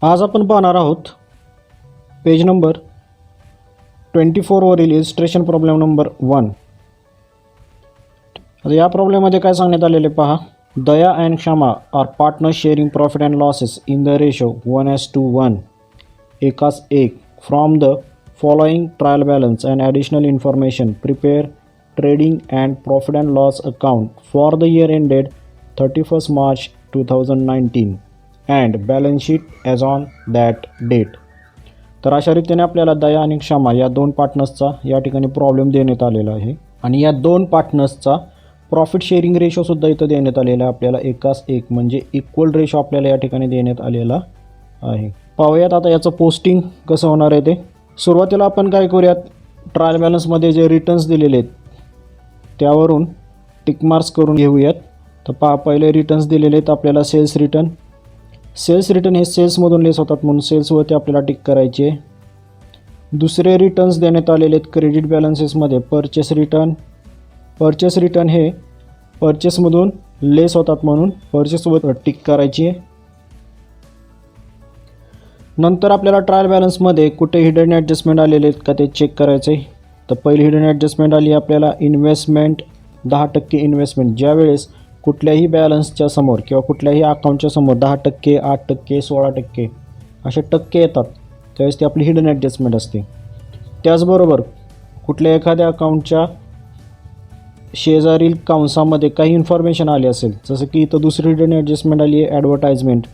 आज आपण पाहणार आहोत पेज नंबर 24 वरील इलिस्ट्रेशन प्रॉब्लेम नंबर 1. आता या प्रॉब्लेममध्ये काय सांगण्यात आलेले पहा. Daya and Kshama are partners sharing profit and losses in the ratio 1:1 एकास एक from the following trial balance and additional information prepare trading and profit and loss account for the year ended 31 March 2019 and balance sheet as on that date. तर अशा रीतीने आपल्याला दया आणि क्षमा या दोन पार्टनर्सचा या ठिकाणी प्रॉब्लेम देण्यात आलेला आहे आणि या दोन पार्टनर्सचा प्रॉफिट शेअरिंग रेशोसुद्धा इथं देण्यात आलेला आहे. आपल्याला एकास एक म्हणजे इक्वल रेशो आपल्याला या ठिकाणी देण्यात आलेला आहे. पाहूयात आता याचं पोस्टिंग कसं होणार आहे ते. सुरुवातीला आपण काय करूयात, ट्रायल बॅलन्समध्ये जे रिटर्न्स दिलेले आहेत त्यावरून टिकमार्क्स करून घेऊयात. तर पहा, पहिले रिटर्न्स दिलेले आहेत आपल्याला सेल्स रिटर्न. सेल्स रिटर्न हे सेल्समधून लेस होतात म्हणून सेल्सवरती आपल्याला टिक करायचे. दुसरे रिटर्न्स देण्यात आलेले आहेत क्रेडिट बॅलन्सेसमध्ये परचेस रिटर्न. परचेस रिटर्न हे परचेसमधून लेस होतात म्हणून परचेसवर टिक करायची. नंतर आपल्याला ट्रायल बॅलन्समध्ये कुठे हिडन ॲडजस्टमेंट आलेले आहेत का ते चेक करायचं आहे. तर पहिली हिडन ॲडजस्टमेंट आली आपल्याला इन्व्हेस्टमेंट 10% इन्व्हेस्टमेंट. ज्यावेळेस कुठल्याही बॅलन्सच्या समोर किंवा कुठल्याही अकाउंटच्या समोर 10%, 8%, 16% असे टक्के येतात त्यावेळेस ती आपली हिडन ॲडजस्टमेंट असते. त्याचबरोबर कुठल्या एखाद्या अकाउंटच्या शेजारील कंसामध्ये काही इन्फॉर्मेशन आली असेल, जसं की इथं दुसरी हिडन ॲडजस्टमेंट आली आहे ॲडव्हर्टाइजमेंट.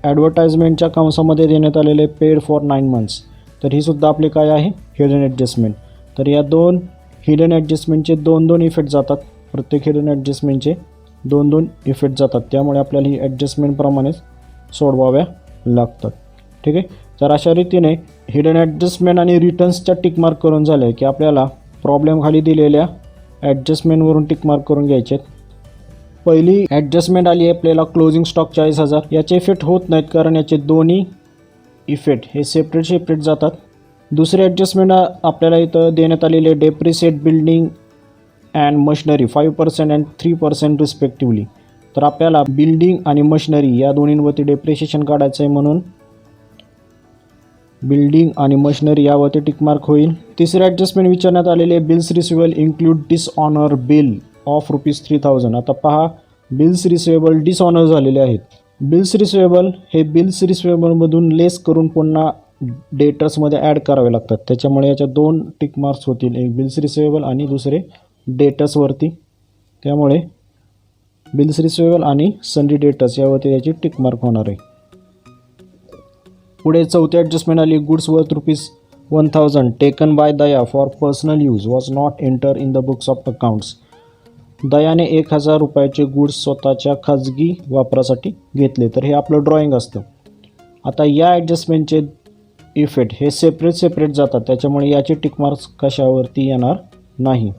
ॲडव्हर्टाइजमेंटच्या कंसामध्ये देण्यात आलेले पेड फॉर 9 months. तर ही सुद्धा आपली काय आहे हिडन ॲडजस्टमेंट. तर या दोन हिडन ॲडजस्टमेंटचे 2 इफेक्ट जातात. प्रत्येक हिडन ॲडजस्टमेंटचे 2 इफेक्ट जातात. त्यामुळे आपल्याला ही ॲडजस्टमेंटप्रमाणेच सोडवाव्या लागतात. ठीक आहे. तर अशा रीतीने हिडन ॲडजस्टमेंट आणि रिटर्न्सच्या टिकमार्क करून झाले की आपल्याला प्रॉब्लेम खाली दिलेल्या ॲडजस्टमेंटवरून टिकमार्क करून घ्यायचे. पहिली ॲडजस्टमेंट आली आहे आपल्याला क्लोजिंग स्टॉक 40,000. याचे इफेक्ट होत नाहीत कारण याचे दोन्ही इफेक्ट हे सेपरेट जातात. दुसरी ॲडजस्टमेंट आपल्याला इथं देण्यात आलेली आहे depreciate building and machinery 5% and 3% respectively. तर आपल्याला बिल्डिंग आणि मशिनरी या दोन्हींवरती डेप्रिशिएशन काढायचं आहे म्हणून बिल्डिंग आणि मशिनरी यावरती टिकमार्क होईल. तिसरी ॲडजस्टमेंट विचारण्यात आलेली आहे bills receivable include dishonour bill of ₹3000. आता पहा, बिल्स रिसिवेबल डिसऑनर झालेले आहेत. बिल्स रिसिवेबल हे बिल्स रिसिवेबलमधून लेस करून पुन्हा डेटर्समध्ये ॲड करावे लागतात. त्याच्यामुळे याच्या 2 टिकमार्क्स होतील, एक बिल्स रिसिवेबल आणि दुसरे डेटर्सवरती. त्यामुळे बिल्स रिसिवेबल आणि सन्डी डेटर्स यावरती याची टिकमार्क होणार आहे. पुढे चौथी ॲडजस्टमेंट आली goods worth ₹1000 taken by Daya for personal use was not enter in the books of accounts. दयाने ₹1000 गुड्स स्वतःच्या खाजगी वापरासाठी घेतले. तर हे आपलं ड्रॉइंग असतं. आता या ॲडजस्टमेंटचे इफेक्ट हे सेपरेट जातात. त्याच्यामुळे याचे टिकमार्क्स कशावरती येणार नाही.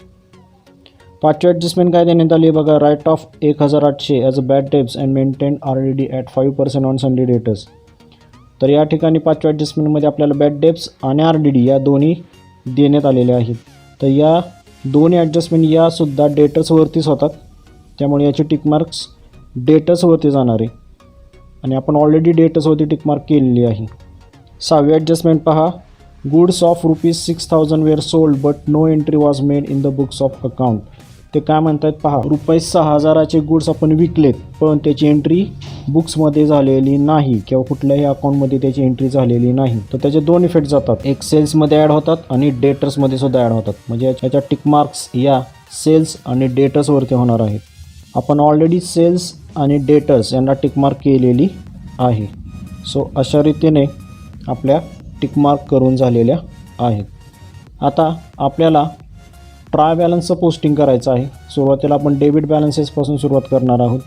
पाचवी ॲडजस्टमेंट काय देण्यात आली बघा, write off 1800 as a bad debts and maintain RDD at 5% on sundry debtors. तर या ठिकाणी पाचव्या ॲडजस्टमेंटमध्ये आपल्याला बॅड डेब्ट्स आणि RDD या दोन्ही देण्यात आलेल्या आहेत. तर या दोन्ही ॲडजस्टमेंट यासुद्धा डेटर्सवरतीच होतात. त्यामुळे याची टिकमार्क्स डेटर्सवरती जाणार आहे आणि आपण ऑलरेडी डेटर्सवरती टिकमार्क केलेली आहे. सहावी ॲडजस्टमेंट पहा, goods of ₹6000 were sold but no entry was made in the books of account. ते काय म्हणतात पहा, ₹6000चे गुड्स आपण विकलेत पण त्याची एंट्री बुक्समध्ये झालेली नाही किंवा कुठल्याही अकाउंटमध्ये त्याची एंट्री झालेली नाही. तर त्याचे 2 इफेक्ट जातात, एक सेल्समध्ये ॲड होतात आणि डेटर्समध्ये सुद्धा ॲड होतात. म्हणजे याच्या टिकमार्क्स या सेल्स आणि डेटर्सवरती होणार आहेत. आपण ऑलरेडी सेल्स आणि डेटर्स यांना टिकमार्क केलेली आहे. सो अशा रीतीने आपल्या टिकमार्क करून झालेल्या आहेत. आता आपल्याला ट्राय बॅलन्सचं पोस्टिंग करायचं आहे. सुरुवातीला आपण डेबिट बॅलन्सेसपासून सुरुवात करणार आहोत.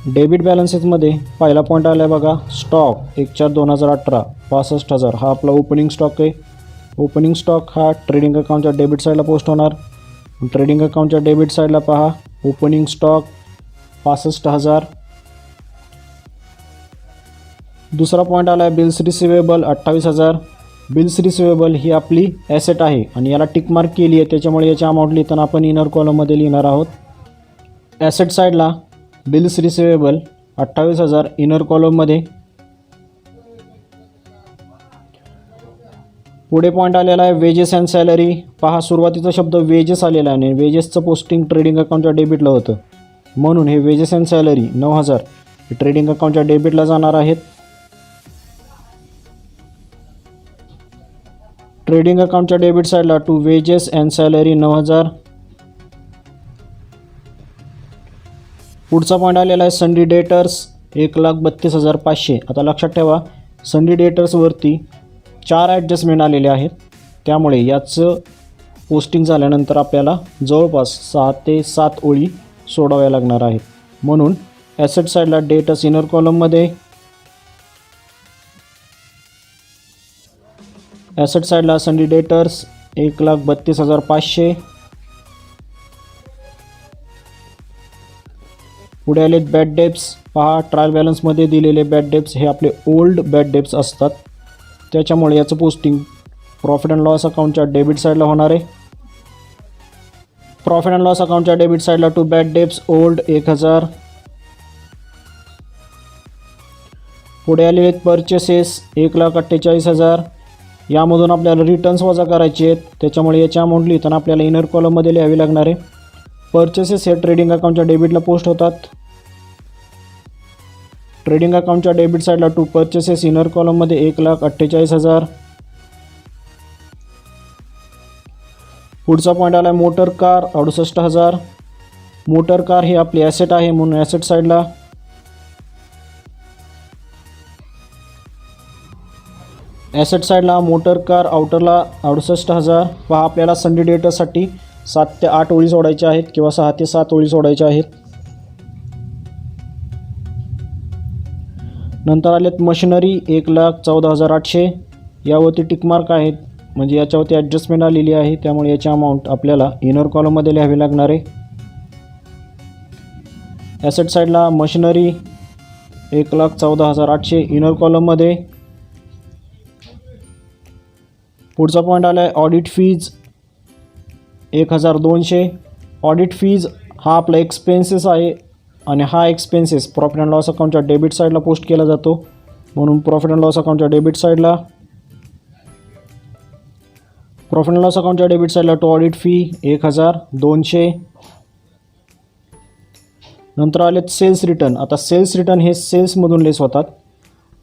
डेबिट बॅलन्सेसमध्ये पहिला पॉईंट आला आहे बघा, स्टॉक 1/4/2018 65,000 हा आपला ओपनिंग स्टॉक आहे. ओपनिंग स्टॉक हा ट्रेडिंग अकाउंटच्या डेबिट साईडला पोस्ट होणार. ट्रेडिंग अकाउंटच्या डेबिट साईडला पहा ओपनिंग स्टॉक 65,000. दुसरा पॉईंट आला आहे बिल्स रिसिवेबल 28,000. बिल्स रिसिवेबल ही आपली ॲसेट आहे आणि याला टिकमार्क केली आहे. त्याच्यामुळे याची अमाऊंट लिहिताना आपण इनर कॉलममध्ये लिहिणार आहोत. ॲसेट साईडला बिल्स रिसिवेबल 28,000 इनर कॉलममध्ये पुढे पॉईंट आलेला आहे वेजेस अँड सॅलरी. पहा सुरुवातीचा शब्द वेजेस आलेला आहे आणि वेजेसचं पोस्टिंग ट्रेडिंग अकाउंटच्या डेबिटला होतं, म्हणून हे वेजेस अँड सॅलरी 9,000 हे ट्रेडिंग अकाउंटच्या डेबिटला जाणार आहेत. ट्रेडिंग अकाउंटच्या डेबिट साईडला टू वेजेस अँड सॅलरी 9,000. पुढचा पॉईंट आलेला आहे संडी डेटर्स 1,32,500. आता लक्षात ठेवा संडी डेटर्सवरती 4 ॲडजस्टमेंट आलेले आहेत, त्यामुळे याचं पोस्टिंग झाल्यानंतर आपल्याला जवळपास 6 ते 7 ओळी सोडाव्या लागणार आहेत. म्हणून ॲसेट साईडला डेटर्स इनर कॉलममध्ये, ॲसेट साईडला संडी डेटर्स 1,32,500. पुढे आलेत बॅड डेब्ट्स. पहा ट्रायल बॅलन्समध्ये दिलेले बॅड डेब्ट्स हे आपले ओल्ड बॅड डेब्ट्स असतात, त्याच्यामुळे याचं पोस्टिंग प्रॉफिट अँड लॉस अकाउंटच्या डेबिट साईडला होणार आहे. प्रॉफिट अँड लॉस अकाउंटच्या डेबिट साईडला टू बॅड डेब्ट्स ओल्ड 1,000. पुढे आलेले आहेत परचेसेस 1,48,000. यामधून आपल्याला रिटर्न्स वजा करायचे आहेत, त्याच्यामुळे याची अमाऊंट लिहिताना आपल्याला इनर कॉलममध्ये लिहावी लागणार आहे. परचेसेस हे ट्रेडिंग अकाउंटच्या डेबिटला पोस्ट होतात. ट्रेडिंग अकाउंटच्या डेबिट साईडला टू परचेसेस इनर कॉलममध्ये 1,48,000. पुढचा पॉईंट आला आहे मोटर कार 68,000. मोटर कार ही आपली ॲसेट आहे, म्हणून ॲसेट साईडला मोटर कार आउटरला 68,000. पहा आपल्याला संडे डेटसाठी 7 ते 8 ओळी सोडायच्या आहेत किंवा 6 ते 7 ओळी सोडायच्या आहेत. नंतर आलेत मशिनरी 1,14,800. यावरती टिकमार्क आहेत, म्हणजे याच्यावरती ॲडजस्टमेंट आलेली आहे, त्यामुळे याची अमाऊंट आपल्याला इनर कॉलममध्ये लिहावी लागणार आहे. ॲसेट साईडला मशिनरी 1,14,800 इनर कॉलममध्ये. पुढचा पॉईंट आला आहे ऑडिट फीज 1,200. ऑडिट फीज हा आपला एक्सपेन्सेस आहे आणि हा एक्सपेन्सेस प्रॉफिट अँड लॉस अकाउंटच्या डेबिट साईडला पोस्ट केला जातो, म्हणून प्रॉफिट अँड लॉस अकाउंटच्या डेबिट साईडला टू ऑडिट फी 1,200. नंतर आलेत सेल्स रिटर्न. आता सेल्स रिटर्न हे सेल्समधून लेस होतात.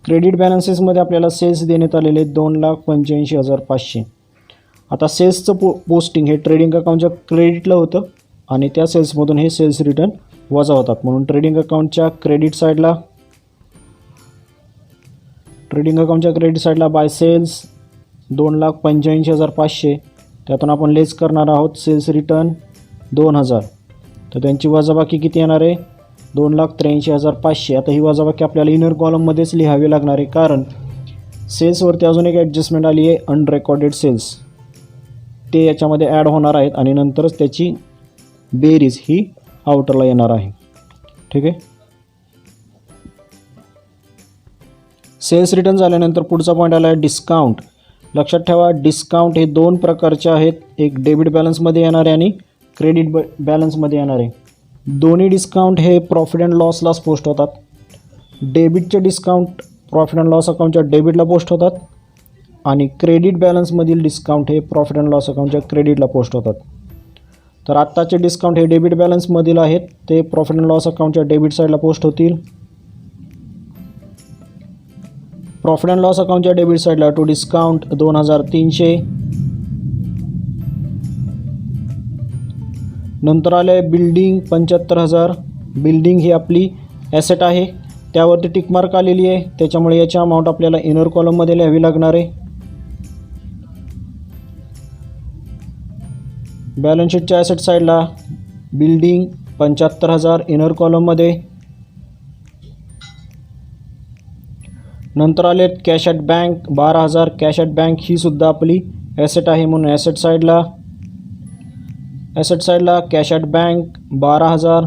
क्रेडिट बॅलन्सेसमध्ये आपल्याला सेल्स देण्यात आलेले 2,85,500. आता सेल्सचं पोस्टिंग हे ट्रेडिंग अकाउंटच्या क्रेडिटला होतं आणि त्या सेल्समधून हे सेल्स रिटर्न वजा होतात, म्हणून ट्रेडिंग अकाउंटच्या क्रेडिट साईडला बाय सेल्स 2,85,500. त्यातून आपण लेस करणार आहोत सेल्स रिटर्न 2,000, तर त्यांची वजाबाकी किती येणार आहे 2,83,500. आता ही वजाबाकी आपल्याला इनर कॉलममध्येच लिहावी लागणार आहे, कारण सेल्सवरती अजून एक ॲडजस्टमेंट आली आहे अनरेकॉर्डेड सेल्स, ते याच्यामध्ये ॲड होणार आहेत आणि नंतरच त्याची बेरीज ही आउटरला येणार आहे. ठीक आहे. सेल्स रिटर्न झाल्यानंतर पुढचा पॉईंट आला आहे डिस्काउंट. लक्षात ठेवा डिस्काउंट हे 2 प्रकारचे आहेत, एक डेबिट बॅलन्समध्ये येणारे आणि क्रेडिट बॅलन्समध्ये येणारे. दोन्ही डिस्काउंट हे प्रॉफिट अँड लॉसलाच पोस्ट होतात. डेबिटचे डिस्काउंट प्रॉफिट अँड लॉस अकाउंटच्या डेबिटला पोस्ट होतात आणि क्रेडिट बॅलन्समधील डिस्काउंट हे प्रॉफिट अँड लॉस अकाउंटच्या क्रेडिटला पोस्ट होतात. तर आत्ताचे डिस्काउंट हे डेबिट बॅलन्समधील आहेत, ते प्रॉफिट अँड लॉस अकाउंटच्या डेबिट साईडला पोस्ट होतील. प्रॉफिट अँड लॉस अकाउंटच्या डेबिट साईडला टू डिस्काउंट 2,300. नंतर आले बिल्डिंग 75,000. बिल्डिंग ही आपली ॲसेट आहे, त्यावरती टिकमार्क आलेली आहे, त्याच्यामुळे याची अमाऊंट आपल्याला इनर कॉलममध्ये लिहावी लागणार आहे. बॅलन्स शीटच्या ॲसेट साईडला बिल्डिंग 75,000 इनर कॉलममध्ये. नंतर आलेत cash at bank 12,000. Cash at bank ही सुद्धा आपली ॲसेट आहे, म्हणून ॲसेट साईडला कॅश ॲट बँक 12,000.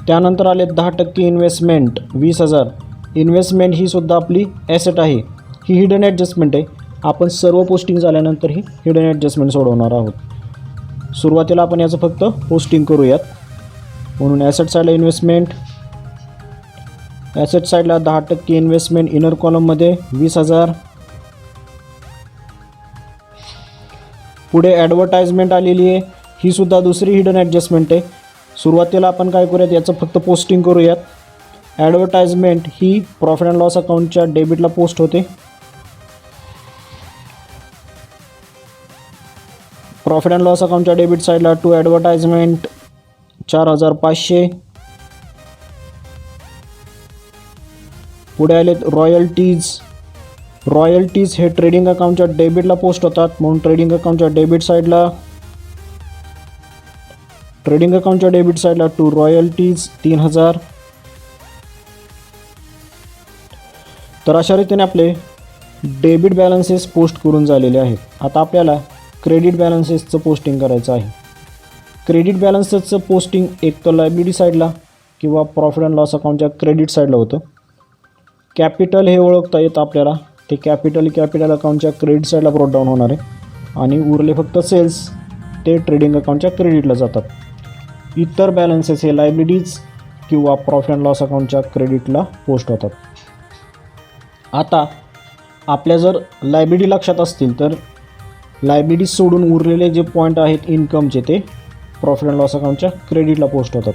त्यानंतर आले 10% इन्व्हेस्टमेंट 20,000. इन्व्हेस्टमेंट ही सुद्धा आपली ॲसेट आहे, ही हिडन ॲडजस्टमेंट आहे. आपण सर्व पोस्टिंग झाल्यानंतर ही हिडन ॲडजस्टमेंट सोडवणार आहोत. सुरुवातीला आपण याचं फक्त पोस्टिंग करूयात, म्हणून ॲसेट साईडला इन्व्हेस्टमेंट. ॲसेट साईडला 10% इन्व्हेस्टमेंट इनर कॉलममध्ये 20,000. पुढे ॲडव्हर्टाइजमेंट आलेली आहे, ही सुद्धा दुसरी हिडन ॲडजस्टमेंट आहे. सुरुवातीला आपण काय करूयात, याचं फक्त पोस्टिंग करूयात. ॲडव्हर्टाइजमेंट ही प्रॉफिट अँड लॉस अकाउंटच्या डेबिटला पोस्ट होते. प्रॉफिट अँड लॉस अकाउंटच्या डेबिट साईडला टू ॲडव्हर्टाइजमेंट 4,500. पुढे आलेत रॉयल्टीज. रॉयल्टीज हे ट्रेडिंग अकाउंटच्या डेबिटला पोस्ट होतात, म्हणून ट्रेडिंग अकाउंटच्या डेबिट साईडला टू रॉयल्टीज 3,000. तर अशा रीतीने आपले डेबिट बॅलन्सेस पोस्ट करून झालेले आहेत. आता आपल्याला क्रेडिट बॅलन्सेसचं पोस्टिंग करायचं आहे. क्रेडिट बॅलन्सेसचं पोस्टिंग एक तर लायबिलिटी साईडला किंवा प्रॉफिट अँड लॉस अकाउंटच्या क्रेडिट साईडला होतं. कॅपिटल हे ओळखता येतं आपल्याला, ते कॅपिटल अकाउंटच्या क्रेडिट साईडला ब्रॉट डाऊन होणार आहे आणि उरले फक्त सेल्स, ते ट्रेडिंग अकाउंटच्या क्रेडिटला जातात. इतर बॅलन्सेस हे लायबिलिटीज किंवा प्रॉफिट अँड लॉस अकाउंटच्या क्रेडिटला पोस्ट होतात. आता आपल्या जर लायबिलिटी लक्षात असतील तर लायबिलिटीज सोडून उरलेले जे पॉईंट आहेत इन्कमचे ते प्रॉफिट अँड लॉस अकाउंटच्या क्रेडिटला पोस्ट होतात.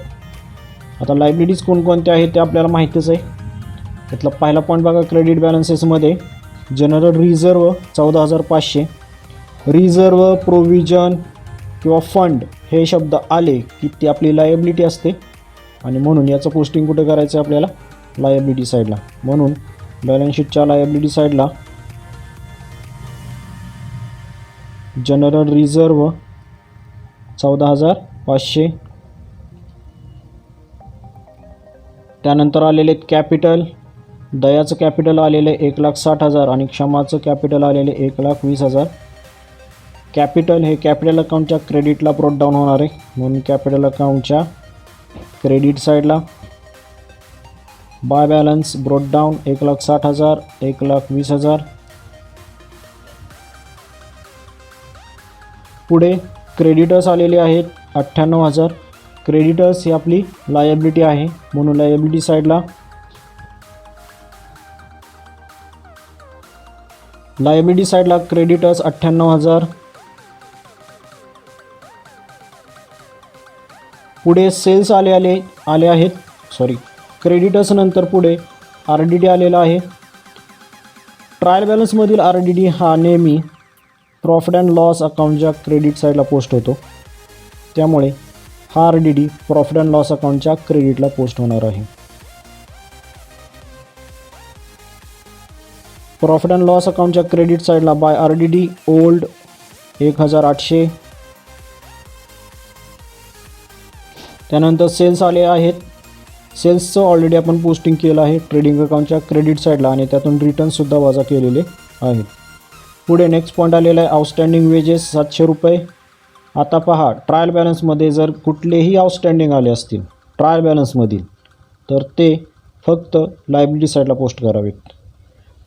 आता लायबिलिटीज कोणकोणत्या आहेत ते आपल्याला माहितीच आहे. त्यातला पहिला पॉईंट बघा, क्रेडिट बॅलन्सेसमध्ये जनरल रिझर्व 14,500. रिझर्व, प्रोव्हिजन किंवा फंड हे शब्द आले की ती आपली लायबिलिटी असते आणि म्हणून याचं पोस्टिंग कुठे करायचं आहे आपल्याला, लायबिलिटी साईडला. म्हणून बॅलन्स शीटच्या लायबिलिटी साईडला जनरल रिझर्व 14,500. त्यानंतर आलेले कॅपिटल. दयाचं कॅपिटल आलेले 1,60,000 आणि क्षमाचं कॅपिटल आलेले 1,20,000. कॅपिटल हे कॅपिटल अकाउंटच्या क्रेडिटला ब्रॉट डाऊन होणार आहे, म्हणून कॅपिटल अकाउंटच्या क्रेडिट साईडला. By balance brought down 1,60,000, 1,20,000. पुढे क्रेडिटर्स आलेले आहेत 98,000. क्रेडिटर्स ही आपली लायबिलिटी आहे, म्हणून लायबिलिटी साईडला क्रेडिटर्स 98,000. पुढे सेल्स आले आहेत. क्रेडिटर्स नंतर पुढे RDD आलेला आहे. ट्रायल बॅलन्समधील RDD हा नेहमी प्रॉफिट अँड लॉस अकाउंटच्या क्रेडिट साईडला पोस्ट होतो, त्यामुळे हा RDD प्रॉफिट अँड लॉस अकाउंटच्या क्रेडिटला पोस्ट होणार आहे. प्रॉफिट अँड लॉस अकाउंटच्या क्रेडिट साईडला बाय RDD ओल्ड 1,800. त्यानंतर सेल्स आले आहेत. सेल्सचं ऑलरेडी आपण पोस्टिंग केलं आहे ट्रेडिंग अकाउंटच्या क्रेडिट साईडला आणि त्यातून रिटर्नसुद्धा वजा केलेले आहेत. पुढे नेक्स्ट पॉईंट आलेला आहे आउटस्टँडिंग वेजेस 700 रुपये. आता पहा, ट्रायल बॅलन्समध्ये जर कुठलेही आउटस्टँडिंग आले असतील ट्रायल बॅलन्समधील तर ते फक्त लायबिलिटी साईडला पोस्ट करावेत,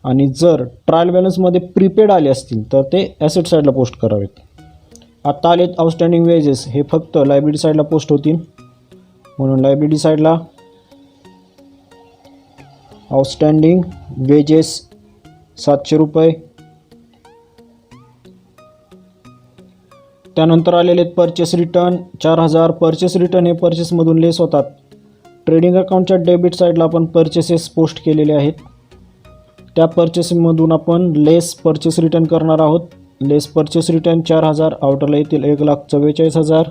आणि जर ट्रायल बॅलन्समध्ये प्रीपेड आले असतील तर ते ॲसेट साईडला पोस्ट करावेत. आता आलेत आउटस्टँडिंग वेजेस, हे फक्त लायबिलिटी साईडला पोस्ट होतील, म्हणून लायबिलिटी साईडला आउटस्टँडिंग वेजेस 700 रुपये. त्यानंतर आलेले परचेस रिटर्न 4,000. परचेस रिटर्न हे परचेसमधून लेस होतात. ट्रेडिंग अकाउंटच्या डेबिट साईडला आपण परचेसेस पोस्ट केलेले आहेत, त्या परचेसमधून आपण लेस परचेस रिटर्न करणार आहोत. लेस परचेस रिटर्न 4,000, आउटरला येतील 1,44,000.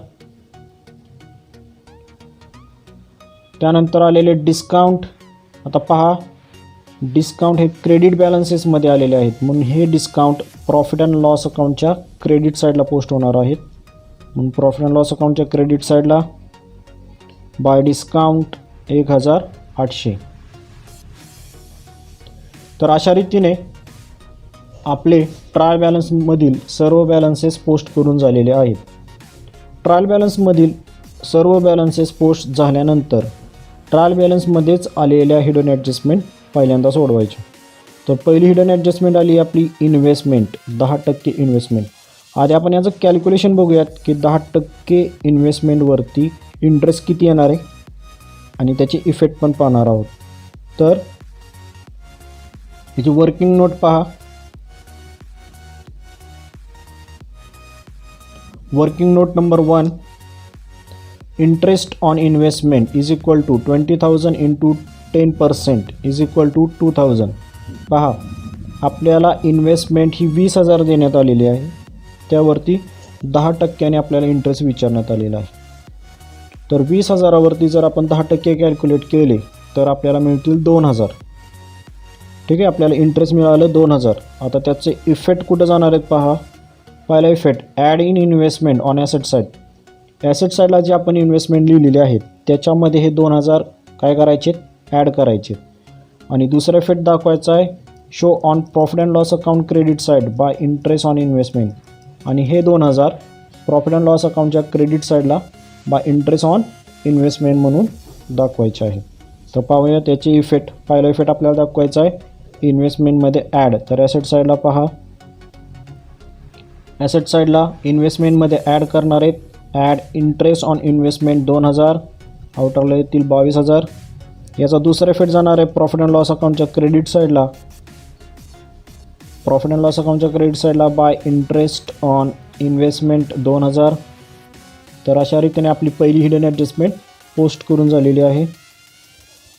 त्यानंतर आलेले डिस्काउंट. आता पहा, डिस्काउंट हे क्रेडिट बॅलन्सेसमध्ये आलेले आहेत, म्हणून हे डिस्काउंट प्रॉफिट अँड लॉस अकाउंटच्या क्रेडिट साईडला पोस्ट होणार आहेत, म्हणून प्रॉफिट अँड लॉस अकाउंटच्या क्रेडिट साईडला बाय डिस्काउंट 1,800. तर अशा रीतीने आपले ट्रायल बॅलन्समधील सर्व बॅलन्सेस पोस्ट करून झालेले आहेत. ट्रायल बॅलन्समधील सर्व बॅलन्सेस पोस्ट झाल्यानंतर ट्रायल बॅलन्समध्येच आलेल्या हिडन ॲडजस्टमेंट पहिल्यांदा सोडवायचे. तर पहिली हिडन ॲडजस्टमेंट आली आपली इन्व्हेस्टमेंट, 10% इन्व्हेस्टमेंट. आधी आपण याचं कॅल्क्युलेशन बघूयात की 10% इन्व्हेस्टमेंटवरती इंटरेस्ट किती येणार आहे आणि त्याची इफेक्ट पण पाहणार आहोत. तर याची वर्किंग नोट पहा. Working note number 1, interest on investment is equal to 20,000 into 10% is equal to 2,000. पहा, आपल्याला इन्व्हेस्टमेंट ही 20,000 देण्यात आलेली आहे, त्यावरती 10% आपल्याला इंटरेस्ट विचारण्यात आलेला आहे. तर 20,000वरती जर आपण 10% कॅल्क्युलेट केले तर आपल्याला मिळतील 2,000. ठीक आहे, आपल्याला इंटरेस्ट मिळालं 2,000. आता त्याचे इफेक्ट कुठं जाणार आहेत पहा. पहिला effect, add in investment on asset side. Asset साईडला जे आपण इन्व्हेस्टमेंट लिहिलेले आहेत त्याच्यामध्ये हे 2,000 काय करायचे, ॲड करायचे. आणि दुसरा इफेक्ट दाखवायचा आहे, show on profit and loss account credit side by interest on investment. आणि हे 2,000 प्रॉफिट अँड लॉस अकाउंटच्या क्रेडिट साईडला बाय इंटरेस्ट ऑन इन्व्हेस्टमेंट म्हणून दाखवायचे आहे. तर पाहूया त्याचे इफेक्ट. पहिला इफेक्ट आपल्याला दाखवायचा आहे इन्व्हेस्टमेंटमध्ये ॲड. तर ॲसेट साईडला पहा, ॲसेट साईडला इन्व्हेस्टमेंटमध्ये ॲड करणार आहेत. ॲड इंटरेस्ट ऑन इन्व्हेस्टमेंट 2,000, आउटरला येतील 22,000. याचा दुसरा इफेक्ट जाणार आहे प्रॉफिट अँड लॉस अकाउंटच्या क्रेडिट साईडला. प्रॉफिट अँड लॉस अकाउंटच्या क्रेडिट साईडला बाय इंटरेस्ट ऑन इन्व्हेस्टमेंट 2,000. तर अशा रीतीने आपली पहिली हिडन ॲडजस्टमेंट पोस्ट करून झालेली आहे.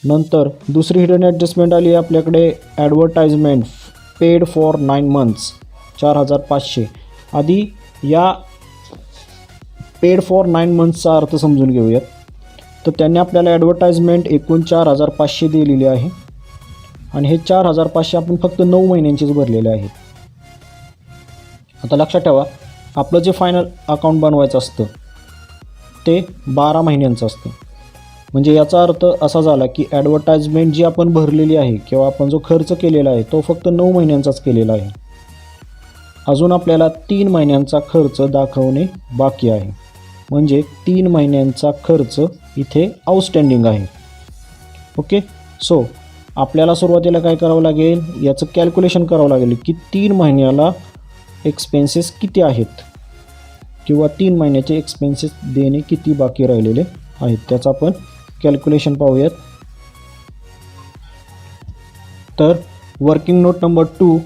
नंतर दुसरी हिडन ॲडजस्टमेंट आली आहे आपल्याकडे, ॲडव्हर्टाइजमेंट पेड फॉर 9 months 4,500. आधी या पेड फॉर 9 monthsचा अर्थ समजून घेऊयात. तर त्यांनी आपल्याला ॲडव्हर्टाइजमेंट एकूण 4,500 दिलेली आहे आणि हे 4,500 आपण फक्त 9 महिन्यांचेच भरलेले आहेत. आता लक्षात ठेवा, आपलं जे फायनल अकाउंट बनवायचं असतं ते 12 महिन्यांचं असतं. म्हणजे याचा अर्थ असा झाला की ॲडव्हर्टाइजमेंट जी आपण भरलेली आहे किंवा आपण जो खर्च केलेला आहे तो फक्त 9 महिन्यांचाच केलेला आहे. अजून आपल्याला 3 महिन्यांचा खर्च दाखवणे बाकी आहे. म्हणजे 3 महिन्यांचा खर्च इथे आउटस्टँडिंग आहे. ओके, सो आपल्याला सुरुवातीला काय करावं लागेल, याचं कॅल्क्युलेशन करावं लागेल की 3 महिन्याला एक्सपेन्सेस किती आहेत किंवा 3 महिन्याचे एक्सपेन्सेस देणे किती बाकी राहिलेले आहेत, त्याचं आपण कॅल्क्युलेशन पाहूयात. तर working note number 2,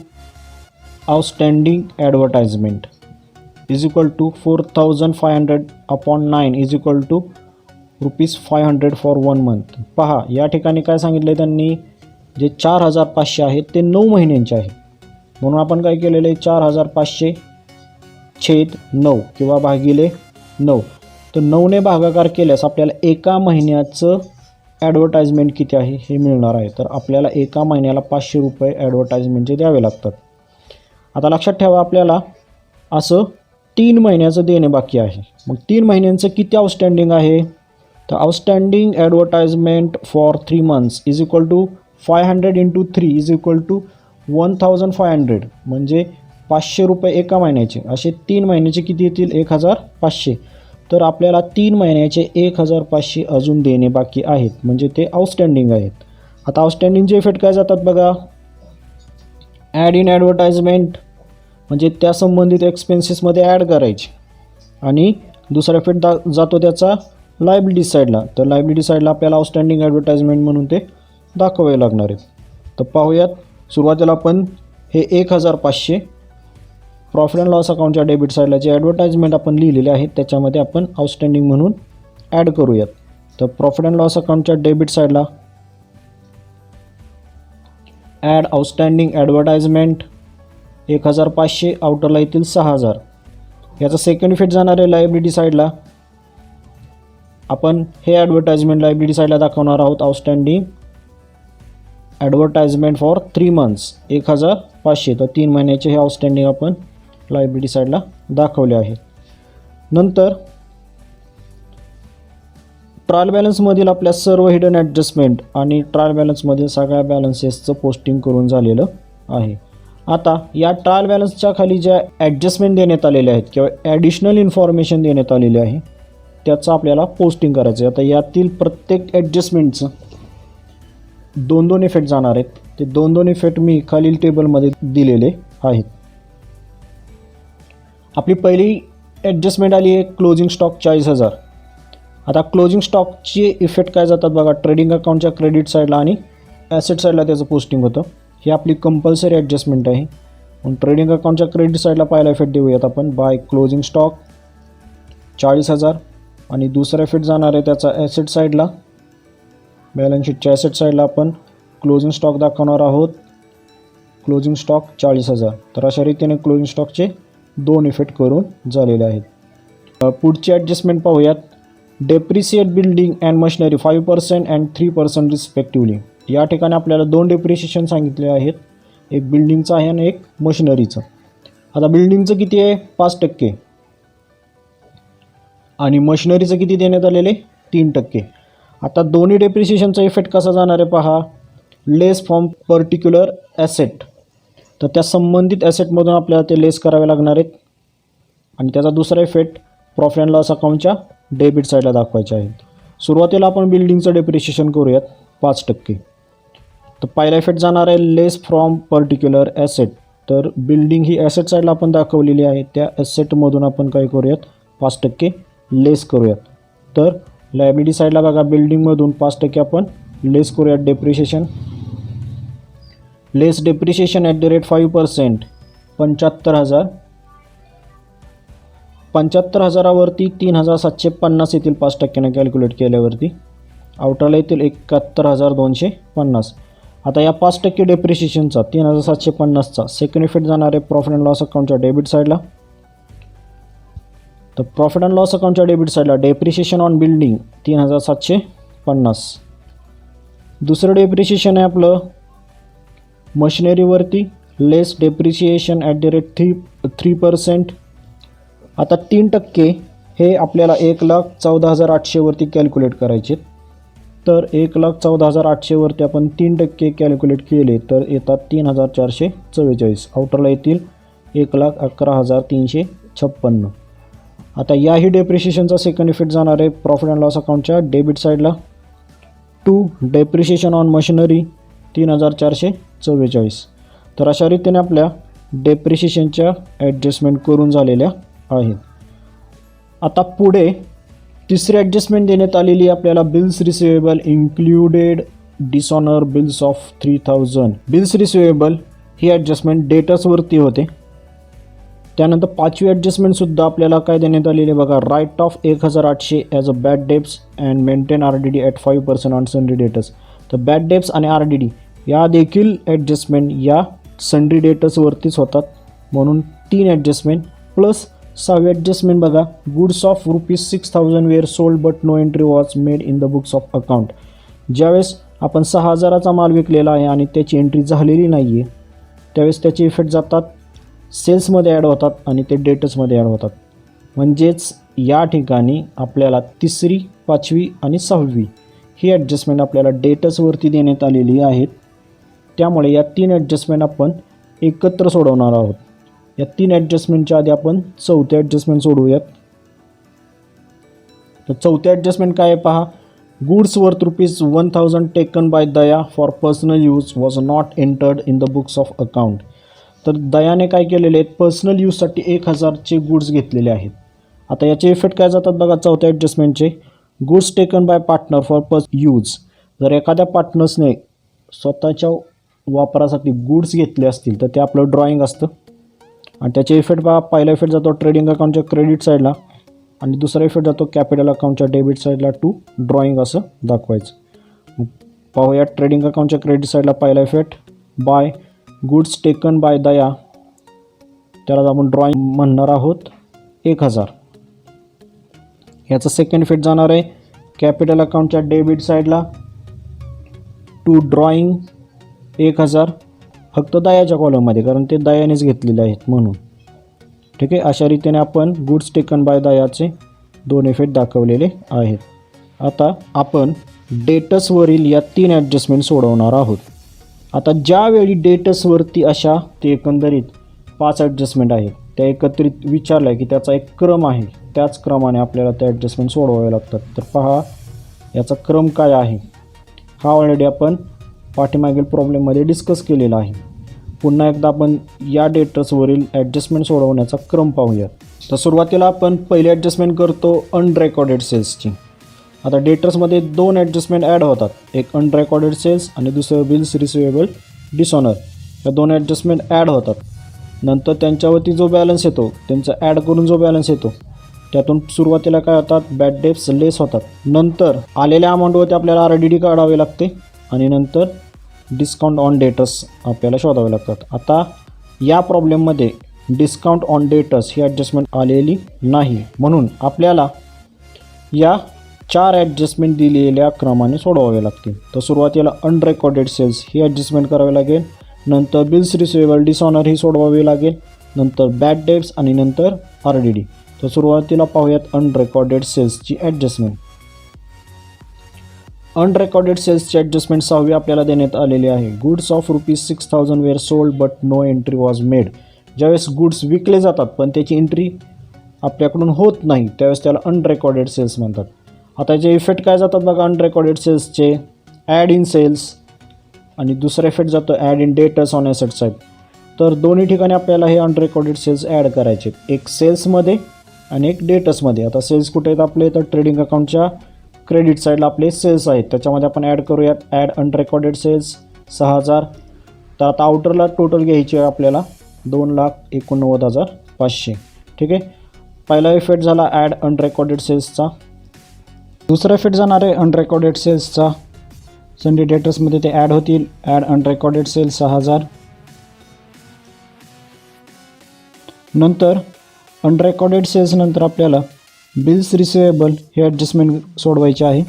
outstanding advertisement is equal to 4,500 upon 9 is equal to ₹500 for 1 month. पहा, या ठिकाणी काय सांगितलं आहे त्यांनी, जे 4,500 आहेत ते 9 महिन्यांचे आहे. म्हणून आपण काय केलेलं आहे, 4,500 छेद 9 किंवा भागिले 9. तर 9ने भागाकार केल्यास आपल्याला एका महिन्याचं ॲडव्हर्टाइजमेंट किती आहे हे मिळणार आहे. तर आपल्याला एका महिन्याला ₹500 ॲडव्हर्टाइजमेंटचे द्यावे लागतात. आता लक्षात ठेवा, आपल्याला असं 3 महिन्याचं देणे बाकी आहे. मग 3 महिन्यांचं किती आउटस्टँडिंग आहे, तर outstanding advertisement for 3 months is equal to 500 into 3 is equal to 1,500. म्हणजे ₹500 एका महिन्याचे. असे 3 महिन्याचे किती येतील, 1,500. तर आपल्याला 3 महिन्याचे 1,500 अजून देणे बाकी आहेत, म्हणजे ते आउटस्टँडिंग आहेत. आता आउटस्टँडिंगचे इफेक्ट काय जातात बघा, ॲड इन ॲडव्हर्टाइजमेंट म्हणजे त्या संबंधित एक्सपेन्सेसमध्ये ॲड करायचे. आणि दुसरा इफेक्ट जातो त्याचा लायबिलिटी साईडला. तर लायबिलिटी साईडला आपल्याला आउटस्टँडिंग ॲडव्हर्टाइजमेंट म्हणून ते दाखवावे लागणार आहेत. तर पाहूयात, सुरुवातीला आपण हे 1,500 प्रॉफिट अँड लॉस अकाउंटच्या डेबिट साईडला जे ॲडव्हर्टाइजमेंट आपण लिहिलेले आहेत त्याच्यामध्ये आपण आउटस्टँडिंग म्हणून ॲड करूयात. तर प्रॉफिट अँड लॉस अकाउंटच्या डेबिट साईडला ॲड आउटस्टँडिंग ॲडव्हर्टाइजमेंट 1,500, आउटरला येतील 6,000. याचा सेकंड इफेक्ट जाणार आहे लायबिलिटी साईडला. आपण हे ॲडव्हर्टाइजमेंट लायबिलिटी साईडला दाखवणार आहोत, आउटस्टँडिंग ॲडव्हर्टाइजमेंट फॉर 3 months 1,500. तर 3 महिन्याचे हे आउटस्टँडिंग आपण लायबिलिटी साईडला दाखवले आहे. नंतर ट्रायल बॅलन्समधील आपल्या सर्व हिडन ॲडजस्टमेंट आणि ट्रायल बॅलन्समधील सगळ्या बॅलन्सेसचं पोस्टिंग करून झालेलं आहे. आता या ट्रायल बॅलन्सच्या खाली ज्या ॲडजस्टमेंट देण्यात आलेल्या आहेत किंवा ॲडिशनल इन्फॉर्मेशन देण्यात आलेली आहे त्याचं आपल्याला पोस्टिंग करायचं आहे. आता यातील प्रत्येक ॲडजस्टमेंटचं 2-2 इफेक्ट जाणार आहेत. ते 2-2 इफेक्ट मी खालील टेबलमध्ये दिलेले आहेत. आपली पहिली ॲडजस्टमेंट आली आहे क्लोजिंग स्टॉक 40,000. आता क्लोजिंग स्टॉकचे इफेक्ट काय जातात बघा, ट्रेडिंग अकाउंटच्या क्रेडिट साईडला आणि ॲसेट साईडला त्याचं पोस्टिंग होतं. ही आपली कंपल्सरी ॲडजस्टमेंट आहे. पण ट्रेडिंग अकाउंटच्या क्रेडिट साईडला पहिला इफेक्ट देऊयात आपण. बाय क्लोजिंग स्टॉक 40,000 आणि दुसरा इफेक्ट जाणार आहे त्याचा ॲसेट साईडला. बॅलन्स शीटच्या ॲसेट साईडला आपण क्लोजिंग स्टॉक दाखवणार आहोत. Closing stock 40,000. तर अशा रीतीने क्लोजिंग स्टॉकचे 2 इफेक्ट करून झालेले आहेत. पुढची ॲडजस्टमेंट पाहूयात. Depreciate building and machinery 5% and 3% respectively. या ठिकाणी आपल्याला 2 डेप्रिशिएशन सांगितले आहेत. एक बिल्डिंगचं आहे आणि एक मशिनरीचं. आता बिल्डिंगचं किती आहे 5% आणि मशिनरीचं किती देण्यात आलेले 3%. आता दोन्ही डेप्रिशिएशनचा इफेक्ट कसा जाणार आहे पहा. लेस फ्रॉम पर्टिक्युलर ॲसेट. तर त्या संबंधित ॲसेटमधून आपल्याला ते लेस करावे लागणार आहेत आणि त्याचा दुसरा इफेक्ट प्रॉफिट अँड लॉस अकाउंटच्या डेबिट साईडला दाखवायचे आहेत. सुरुवातीला आपण बिल्डिंगचं डेप्रिशिएशन करूयात 5%. तर पहिला इफेक्ट जाणार आहे लेस फ्रॉम पर्टिक्युलर ॲसेट. तर बिल्डिंग ही ॲसेट साईडला आपण दाखवलेली आहे. त्या ॲसेटमधून आपण काय करूयात 5% लेस करूयात. तर लायबिलिटी साईडला बघा बिल्डिंगमधून 5% आपण लेस करूयात depreciation. Less depreciation at the rate 5% 75,000. 75,000वरती 3,750 येतील 5%ने कॅल्क्युलेट केल्यावरती. आउटरला येतील 71,250. आता या 5% डेप्रिशिएशनचा 3,750चा सेकंड इफेक्ट जाणार आहे प्रॉफिट अँड लॉस अकाउंटच्या डेबिट साईडला. तर प्रॉफिट अँड लॉस अकाउंटच्या डेबिट साईडला डेप्रिशिएशन ऑन बिल्डिंग 3,750. दुसरं डेप्रिशिएशन आहे आपलं मशिनरीवरती लेस डेप्रिशिएशन ॲट द रेट 3%. आता 3% हे आपल्याला 1,14,800 वरती कॅल्क्युलेट करायचे. तर 1,14,800 आपण 3% कॅल्क्युलेट केले तर येतात 3,444. आउटरला येतील 1,11,356. आता याही डेप्रिशिएशनचा सेकंड इफेक्ट जाणार आहे प्रॉफिट अँड लॉस अकाउंटच्या डेबिट साईडला. 2 डेप्रिशिएशन ऑन मशिनरी 3,444. तर अशा रीतीने आपल्या डेप्रिशिएशनच्या ॲडजस्टमेंट करून झालेल्या आहेत. आता पुढे तिसरी ॲडजस्टमेंट देण्यात आलेली आपल्याला bills receivable included dishonour bills of 3,000. Bills receivable ही ॲडजस्टमेंट डेटर्सवरती होते. त्यानंतर 5वी ॲडजस्टमेंटसुद्धा आपल्याला काय देण्यात आलेली बघा. Write off 1,800 as a bad debts and maintain RDD at 5% on sundry debtors. तर बॅड डेब्स आणि RDD या देखील ॲडजस्टमेंट या सन्ड्री डेटर्सवरतीच होतात. म्हणून 3 ॲडजस्टमेंट प्लस 6वी ॲडजस्टमेंट बघा. Goods of ₹6,000 were sold but no entry was made in the books of account. ज्यावेळेस आपण 6,000चा माल विकलेला आहे आणि त्याची एंट्री झालेली नाही आहे त्यावेळेस त्याचे इफेक्ट जातात सेल्समध्ये ॲड होतात आणि ते डेटर्समध्ये ॲड होतात. म्हणजेच या ठिकाणी आपल्याला 3री 5वी आणि 6वी ही ॲडजस्टमेंट आपल्याला डेटर्सवरती देण्यात आलेली आहेत. त्यामुळे या 3 ॲडजस्टमेंट आपण एकत्र सोडवणार आहोत. या 3 ॲडजस्टमेंटच्या आधी आपण 4थी ॲडजस्टमेंट सोडवूयात. तर 4थी ॲडजस्टमेंट काय आहे पहा. Goods worth ₹1,000 taken by Daya for personal use was not entered in the books of account. तर दयाने काय केलेले आहेत पर्सनल यूजसाठी 1,000चे गुड्स घेतलेले आहेत. आता याचे इफेक्ट काय जातात बघा 4थ्या ॲडजस्टमेंटचे. Goods taken by partner for use. जर एखाद्या पार्टनर्सने स्वतःच्या वापरासाठी गुड्स घेतले असतील तर ते आपलं ड्रॉइंग असतं आणि त्याचे इफेक्ट बघा. पहिला इफेक्ट जातो ट्रेडिंग अकाउंटच्या क्रेडिट साईडला आणि दुसरा इफेक्ट जातो कॅपिटल अकाउंटच्या डेबिट साईडला टू ड्रॉइंग असं दाखवायचं. पाहूया ट्रेडिंग अकाउंटच्या क्रेडिट साईडला पहिला effect by goods taken by Daya. त्याला आपण ड्रॉइंग म्हणणार आहोत 1,000. याचा सेकंड इफेक्ट जाणार आहे कॅपिटल अकाउंटच्या डेबिट साईडला टू ड्रॉइंग 1,000 फक्त दयाच्या कॉलममध्ये कारण ते दयानेच घेतलेले आहेत म्हणून. ठीक आहे. अशा रीतीने आपण गुड्स टेकन बाय दयाचे 2 इफेक्ट दाखवलेले आहेत. आता आपण डेटर्सवरील या 3 ॲडजस्टमेंट सोडवणार आहोत. आता ज्यावेळी डेटर्सवरती अशा ते एकंदरीत 5 ॲडजस्टमेंट आहेत त्या एकत्रित विचारलं आहे की त्याचा एक क्रम आहे त्याच क्रमाने आपल्याला त्या ॲडजस्टमेंट सोडवावे लागतात. तर पहा याचा क्रम काय आहे हा ऑलरेडी आपण पाठीमागील प्रॉब्लेममध्ये डिस्कस केलेला आहे. पुन्हा एकदा आपण या डेटर्सवरील ॲडजस्टमेंट सोडवण्याचा क्रम पाहूया. तर सुरुवातीला आपण पहिली ॲडजस्टमेंट करतो अनरेकॉर्डेड सेल्सची. आता डेटर्समध्ये दोन ॲडजस्टमेंट ॲड होतात, एक अनरेकॉर्डेड सेल्स आणि दुसरं बिल्स रिसिवेबल डिसऑनर. या दोन ॲडजस्टमेंट ॲड होतात. नंतर त्यांच्यावरती जो बॅलन्स येतो, त्यांचा ॲड करून जो बॅलन्स येतो त्यातून सुरुवातीला काय होतात, बॅड डेट्स लेस होतात. नंतर आलेल्या अमाऊंटवरती आपल्याला RDD काढावे लागते आणि नंतर डिस्काउंट ऑन डेटर्स आपल्याला शोधावे लागतात. आता या प्रॉब्लेममध्ये discount on debtors he adjustment आलेली नाही, म्हणून आपल्याला या 4 ॲडजस्टमेंट दिलेल्या क्रमाने सोडवावे लागतील. तर सुरुवातीला अनरेकॉर्डेड सेल्स ही ॲडजस्टमेंट करावी लागेल, नंतर बिल्स रिसिवेबल डिसऑनर ही सोडवावी लागेल, नंतर बॅड डेट्स आणि नंतर RDD. तर सुरुवातीला पाहूयात अनरेकॉर्डेड सेल्सची ॲडजस्टमेंट. अनरेकॉर्डेड सेल्सची ॲडजस्टमेंट 6वी आपल्याला देण्यात आलेली आहे. Goods of ₹6,000 were sold but no entry was made. ज्यावेळेस गुड्स विकले जातात पण त्याची एंट्री आपल्याकडून होत नाही त्यावेळेस त्याला अनरेकॉर्डेड सेल्स म्हणतात. आता याचे इफेक्ट काय जातात बघा अनरेकॉर्डेड सेल्सचे, ॲड इन सेल्स आणि दुसरा इफेक्ट जातो add in debtors on asset side. तर दोन्ही ठिकाणी आपल्याला हे अनरेकॉर्डेड सेल्स ॲड करायचे, एक सेल्समध्ये आणि एक डेटर्समध्ये. आता सेल्स कुठे आहेत आपले, तर ट्रेडिंग अकाउंटच्या क्रेडिट साईडला आपले सेल्स आहेत, त्याच्यामध्ये आपण ॲड करूयात ॲड अनरेकॉर्डेड सेल्स 6,000. तर आता आउटरला टोटल घ्यायची आहे आपल्याला 2,89,500. ठीक आहे, पहिला इफेक्ट झाला ॲड अनरेकॉर्डेड सेल्सचा. दुसरा इफेक्ट जाणार आहे अनरेकॉर्डेड सेल्सचा. संडे डेटर्समध्ये ते ॲड होतील, ॲड अनरेकॉर्डेड सेल्स 6,000. नंतर अनरेकॉर्डेड सेल्स नंतर आपल्याला बिल्स रिसिवेबल हे ॲडजस्टमेंट सोडवायचे आहे.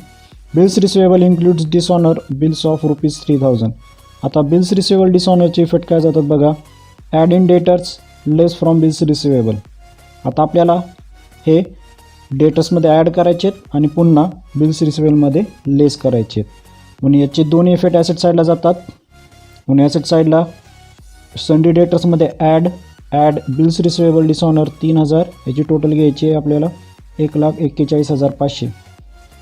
Bills receivable includes dishonour bills of ₹3,000. आता बिल्स रिसिवेबल डिसऑनरचे इफेक्ट काय जातात बघा, add in debtors less from bills receivable. आता आपल्याला हे डेटर्समध्ये ॲड करायचे आहेत आणि पुन्हा बिल्स रिसिवेबलमध्ये लेस करायचे आहेत. म्हणून याचे दोन्ही इफेक्ट ॲसेट साईडला जातात. म्हणून ॲसेट साईडला संडे डेटर्समध्ये ॲड बिल्स रिसिवेबल डिसऑनर 3,000, याची टोटल घ्यायची आहे आपल्याला 1,41,500.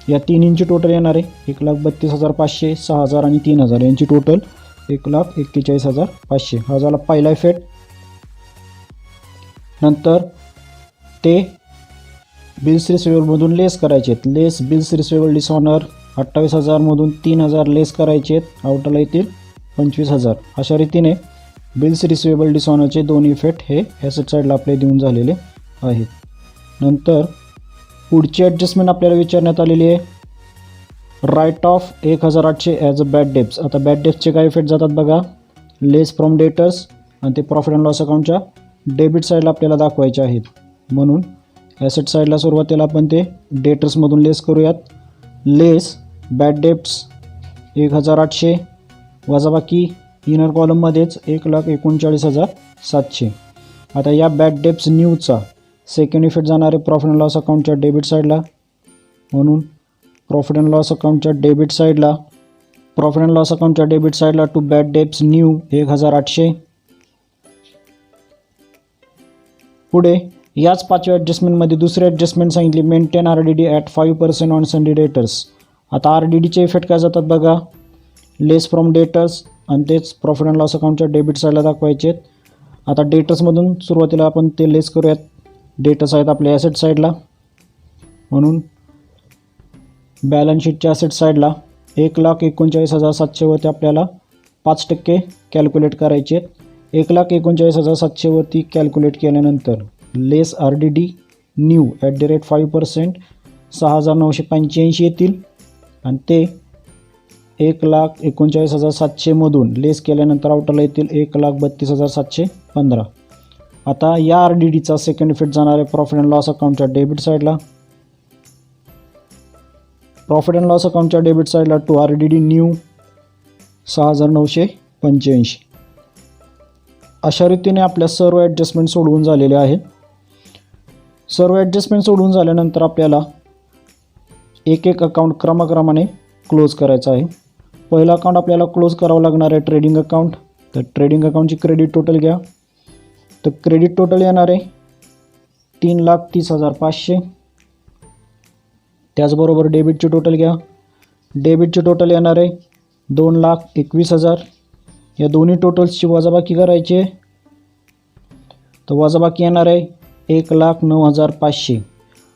या तिन्हींची टोटल येणार आहे 1,32,500, 6,000 आणि 3,000 यांची टोटल 1,41,500. हा झाला पहिला इफेक्ट. नंतर ते बिल्स रिसिवेबलमधून लेस करायचे आहेत, लेस बिल्स रिसिवेबल डिसऑनर 28,000मधून 3,000 लेस करायचे आहेत, आउटरला येतील 25,000. अशा रीतीने बिल्स रिसिवेबल डिसऑनरचे दोन्ही इफेक्ट हे ॲसेट साईडला आपले देऊन झालेले आहेत. नंतर पुढची ॲडजस्टमेंट आपल्याला विचारण्यात आलेली आहे, write off 1,800 as a bad debts. आता बॅड डेप्सचे काय इफेक्ट जातात बघा, लेस फ्रॉम डेटर्स आणि ते प्रॉफिट अँड लॉस अकाउंटच्या डेबिट साईडला आपल्याला दाखवायचे आहेत. म्हणून ॲसेट साईडला सुरुवातीला आपण ते डेटर्समधून लेस करूयात. लेस बॅड डेप्स 1,800 वजाबाकी इनर कॉलममध्येच 1,39,700. आता या बॅड डेप्स न्यूचा सेकंड इफेक्ट जाणार आहे प्रॉफिट अँड लॉस अकाउंटच्या डेबिट साईडला. म्हणून प्रॉफिट अँड लॉस अकाउंटच्या डेबिट साईडला टू बॅड डेप्स न्यू 1,800. पुढे याच 5व्या ॲडजस्टमेंटमध्ये दुसरी ॲडजस्टमेंट सांगितली, maintain RDD at 5% on Sunday debtors. आता RDDचे इफेक्ट काय जातात बघा, लेस फ्रॉम डेटर्स आणि तेच प्रॉफिट अँड लॉस अकाउंटच्या डेबिट साईडला दाखवायचे आहेत. आता डेटर्समधून सुरुवातीला आपण ते लेस करूयात. डेटर्स आहेत आपल्या ॲसेट साईडला. म्हणून बॅलन्स शीटच्या ॲसेट साईडला 1,39,700 वरती आपल्याला 5% कॅल्क्युलेट करायचे आहेत. 1,39,700 वरती कॅल्क्युलेट केल्यानंतर लेस RDD न्यू @5% 6,985 येतील आणि ते 1,39,700 मधून लेस केल्यानंतर आउटरला येतील 1,32,715. आता या RDDचा सेकंड इफेक्ट जाणार आहे प्रॉफिट अँड लॉस अकाउंटच्या डेबिट साईडला. प्रॉफिट अँड लॉस अकाउंटच्या डेबिट साईडला टू RDD न्यू 6,985. अशा रीतीने आपल्या सर्व ॲडजस्टमेंट सोडवून झालेले आहेत. सर्व ॲडजस्टमेंट सोडवून झाल्यानंतर आपल्याला एक एक अकाउंट क्रमाक्रमाने क्लोज करायचं आहे. पहिला अकाउंट आपल्याला क्लोज करावं लागणार आहे ट्रेडिंग अकाउंट. तर ट्रेडिंग अकाउंटची क्रेडिट टोटल घ्या. तर क्रेडिट टोटल येणार आहे 3,30,500. त्याचबरोबर डेबिटची टोटल घ्या. डेबिटची टोटल येणार आहे 2,21,000. या दोन्ही टोटल्सची वजाबाकी करायची आहे. तर वजाबाकी येणार आहे 1,09,500.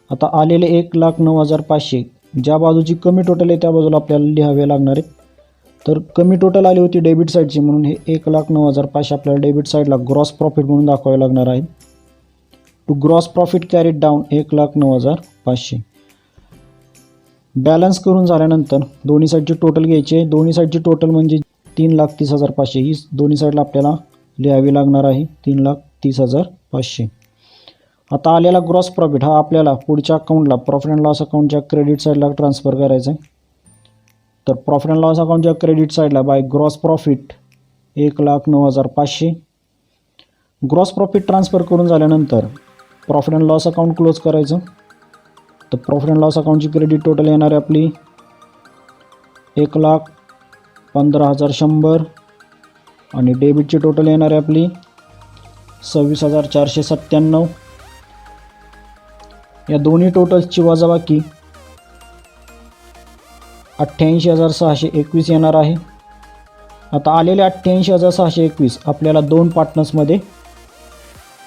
आता आलेले 1,09,500 ज्या बाजूची कमी टोटल आहे त्या बाजूला आपल्याला लिहावे लागणार आहे. तर कमी टोटल आली होती डेबिट साईडची, म्हणून हे 1,09,500 आपल्याला डेबिट साईडला ग्रॉस प्रॉफिट म्हणून दाखवावे लागणार आहे. To gross profit carried down 1,09,500. Balance करून झाल्यानंतर दोन्ही साईडची टोटल घ्यायची आहे. दोन्ही साईडची टोटल म्हणजे 3,30,500 ही दोन्ही साईडला आपल्याला लिहावी लागणार आहे. 3,30,500. आता आलेला ग्रॉस प्रॉफिट हा आपल्याला पुढच्या अकाउंटला प्रॉफिट अँड लॉस अकाउंटच्या क्रेडिट साईडला ट्रान्सफर करायचा आहे. तर प्रॉफिट अँड लॉस अकाउंटच्या क्रेडिट साईडला by gross profit 1,09,500. Gross profit transfer करून झाल्यानंतर profit and loss account close करायचं. तर प्रॉफिट अँड लॉस अकाउंटची क्रेडिट टोटल येणार आहे आपली 1,15,100 आणि डेबिटची टोटल येणार आहे आपली 26,497. या दोन्ही टोटल्सची वजाबाकी 88,621 येणार आहे. आता आलेले 88,621 आपल्याला 2 पार्टनर्समध्ये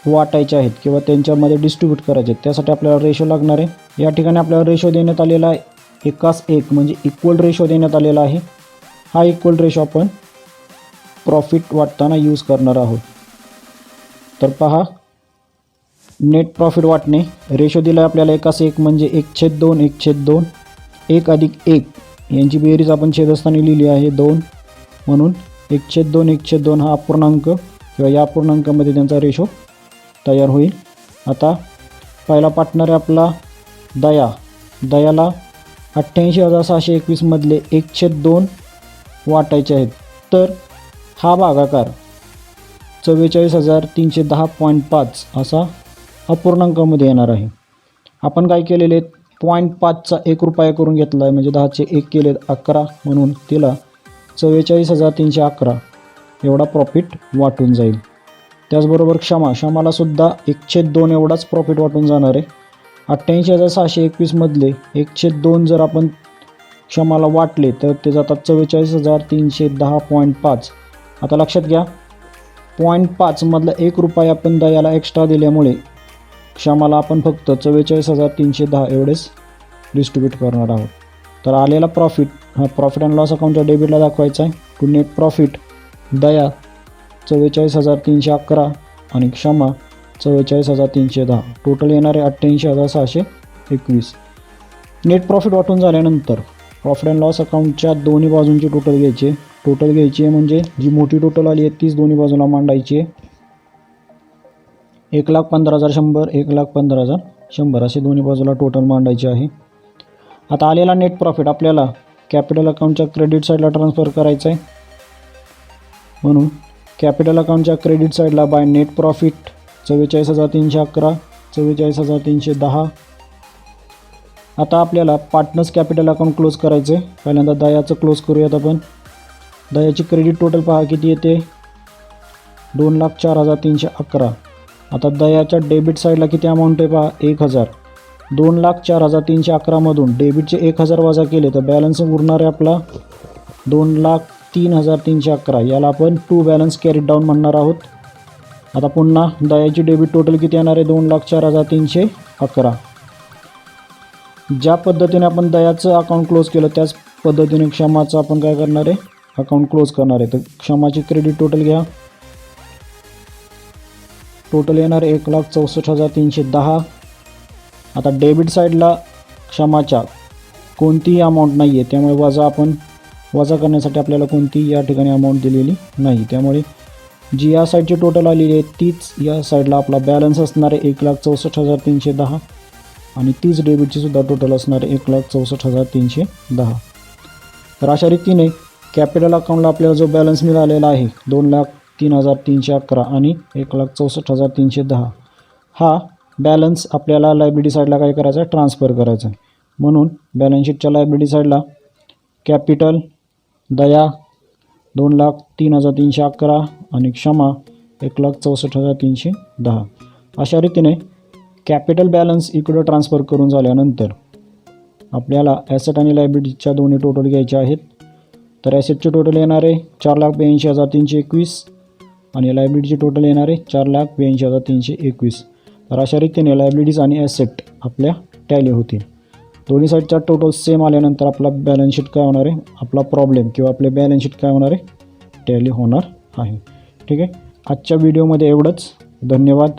वाटायचे आहेत किंवा त्यांच्यामध्ये डिस्ट्रीब्यूट करायचे आहेत. त्यासाठी आपल्याला रेशो लागणार आहे. या ठिकाणी आपल्याला रेशो देण्यात आलेला आहे 1:1 म्हणजे इक्वल रेशो देण्यात आलेला आहे. हा इक्वल रेशो आपण प्रॉफिट वाटताना यूज करणार आहोत. तर पहा, नेट प्रॉफिट वाटणे रेशो दिला आहे आपल्याला 1:1 म्हणजे 1/2 1/2 1+1 यांची बेरीज आपण छेदस्थानी लिहिली आहे 2, म्हणून 1/2 1/2 हा अपूर्णांक किंवा या अपूर्णांकामध्ये त्यांचा रेशो तयार होईल. आता पहिला पार्टनर आहे आपला दयाला 88,621 मधले 1/2 वाटायचे आहेत. तर हा भागाकार 44,310.5 असा अपूर्णांकामध्ये येणार आहे. आपण काय केलेले 0.5चा 1 रुपया करून घेतला आहे, म्हणजे 10चे 1 केले 11, म्हणून तिला 44,311 एवढा प्रॉफिट वाटून जाईल. त्याचबरोबर क्षमाला सुद्धा 1/2 एवढाच प्रॉफिट वाटून जाणार आहे. 88,621 मधले 1/2 जर आपण क्षमाला वाटले तर ते जातात 44,310.5. आता लक्षात घ्या, 0.5 मधला 1 रुपया आपण दयाला एक्स्ट्रा दिल्यामुळे क्षमाला आपण फक्त 44,310 एवढेच डिस्ट्रीब्यूट करणार आहोत. तर आलेला प्रॉफिट हा प्रॉफिट अँड लॉस अकाउंटच्या डेबिटला दाखवायचा आहे. टू नेट प्रॉफिट दया 44,311 आणि क्षमा 44,310. टोटल येणारे 88,621. नेट प्रॉफिट वाटून झाल्यानंतर प्रॉफिट अँड लॉस अकाउंटच्या दोन्ही बाजूंची टोटल घ्यायची आहे. म्हणजे जी मोठी टोटल आली आहे तीच दोन्ही बाजूला मांडायची आहे. 1,15,100 1,15,100 असे दोन्ही बाजूला टोटल मांडायचे आहे. आता आलेला नेट प्रॉफिट आपल्याला कॅपिटल अकाउंटच्या क्रेडिट साईडला ट्रान्सफर करायचं आहे. म्हणून कॅपिटल अकाउंटच्या क्रेडिट साईडला बाय नेट प्रॉफिट 44,311 44,310. आता आपल्याला पार्टनर्स कॅपिटल अकाउंट क्लोज करायचं आहे. पहिल्यांदा दयाचं क्लोज करूयात आपण. दयाची क्रेडिट टोटल पहा किती येते 2,04,311. आता दयाच्या डेबिट साईडला किती अमाऊंट आहे पहा 1,000. 2,04,311मधून डेबिटचे 1,000 वजा केले तर बॅलन्स उरणार आहे आपला 2,03,311. याला आपण टू बॅलन्स कॅरीड डाऊन म्हणणार आहोत. आता पुन्हा दयाची डेबिट टोटल किती येणार आहे 2,04,311. ज्या पद्धतीने आपण दयाचं अकाउंट क्लोज केलं त्याच पद्धतीने क्षमाचं आपण काय करणार आहे अकाउंट क्लोज करणार आहे. तर क्षमाची क्रेडिट टोटल घ्या. टोटल येणार 1,64,310. आता डेबिट साईडला क्षमाच्या कोणतीही अमाऊंट नाही आहे, त्यामुळे वजा करण्यासाठी आपल्याला कोणतीही या ठिकाणी अमाऊंट दिलेली नाही. त्यामुळे जी या साईडची टोटल आलेली आहे तीच या साईडला आपला बॅलन्स असणार आहे 1,64,310 आणि तीच डेबिटची सुद्धा टोटल असणार आहे 1,64,310. तर अशा रीतीने कॅपिटल अकाउंटला आपल्याला जो बॅलन्स मिळालेला आहे 2,03,311 आणि 1,64,310 हा बॅलन्स आपल्याला लायबिलिटी साईडला काय करायचं आहे ट्रान्सफर करायचं आहे. म्हणून बॅलन्स शीटच्या लायबिलिटी साईडला कॅपिटल दया 2,03,311 आणि क्षमा 1,64,310. अशा रीतीने कॅपिटल बॅलन्स इकडं ट्रान्सफर करून झाल्यानंतर आपल्याला ॲसेट आणि लायबिलिटीच्या दोन्ही टोटल घ्यायच्या आहेत. तर ॲसेटची टोटल येणार आहे 4,82,321 आणि लायबिलिटीची टोटल येणार आहे 4,82,321. तर अशा रीतीने लायबिलिटीज आणि ॲसेट आपल्या टॅली होतील. दोन्ही साईडचा टोटल सेम आल्यानंतर आपला बॅलन्स शीट काय होणार आहे, आपला प्रॉब्लेम किंवा आपले बॅलन्स शीट काय होणार आहे, टॅली होणार आहे. ठीक आहे. आजच्या व्हिडिओमध्ये एवढंच. धन्यवाद.